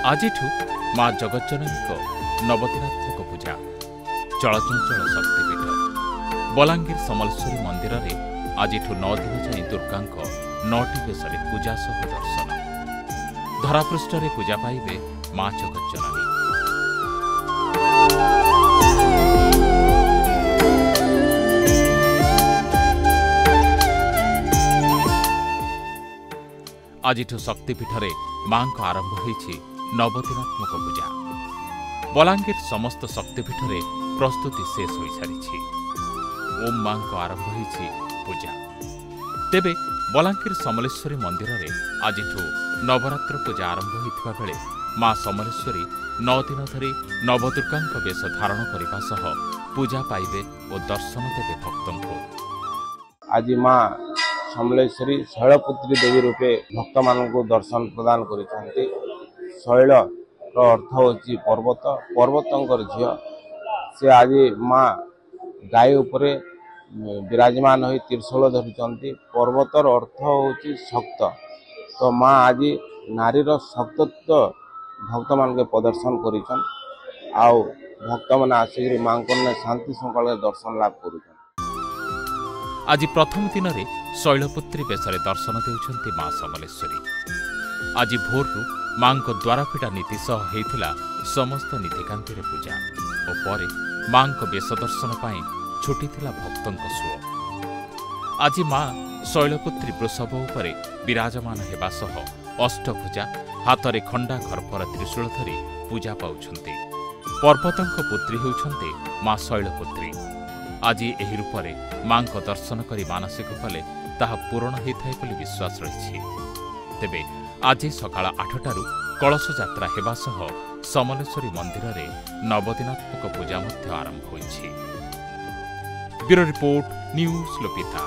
आजिठु माँ जगज्जननी नवदिनात्मक पूजा चलचंचल शक्तिपीठ बलांगीर समलेश्वरी मंदिर में आजिठु 9 दिन जाए दुर्गा 9टी बेशरे पूजा सह दर्शन धरापृष्ठ पूजा पाइबे माँ जगज्जननी। आजिठु शक्तिपीठ माँ आरंभ होईछि नवदिनात्मक पूजा बलांगीर समस्त शक्तिपीठ प्रस्तुति शेष हो सारी ओम माँ आरंभ होईछि पूजा तेबे बलांगीर समलेश्वरी मंदिर में आजिठु नवरात्र पूजा आरंभ होइथिबा बेले माँ समलेश्वरी 9 दिन धरी नवदुर्गा वेश धारण करने सह पूजा पाइबे और दर्शन देवे भक्तों। आज माँ समलेश्वरी शैलपुत्री देवी रूपे भक्त मानक दर्शन प्रदान करिसेंती। शैल अर्थ होची पर्वत पर्वतंकर झियो से आज माँ गाय उपरे विराजमान हो त्रिशूल धरिचंती। पर्वतर अर्थ होची शक्त तो माँ आज नारीर शक्तत्व भक्त मान के प्रदर्शन करिछन आउ भक्त मन आसिक माँ को शांति संकल्प दर्शन लाभ करुछन। आज प्रथम दिन में शैलपुत्री बेशरे दर्शन देउछंती माँ समलेश्वरी। आज भोरु माँ द्वारफिटा नीति सह हेइथिला समस्त नीतिकांति पूजा और परे माँ बेश दर्शन पाई छुटीथिला भक्तों सुओ। आज माँ शैलपुत्री वृषभ उपरे विराजमान हेबा सह अष्टभुजा हाथ में खंडा खरपर त्रिशूल धरी पूजा पाउछंती। पर्वतों पुत्री हेउछंती माँ शैलपुत्री। आज एही रूपरे माँ दर्शन करी मानसिक कले ताहा पूरण होइथाय बोली विश्वास रही। तेबे आज सकाळ 8टारू कलश यात्रा हेबा सह समलेश्वरी मंदिर में नवदिनात्मक पूजा मध्य आरंभ होइछि। Bureau report news लोपिता।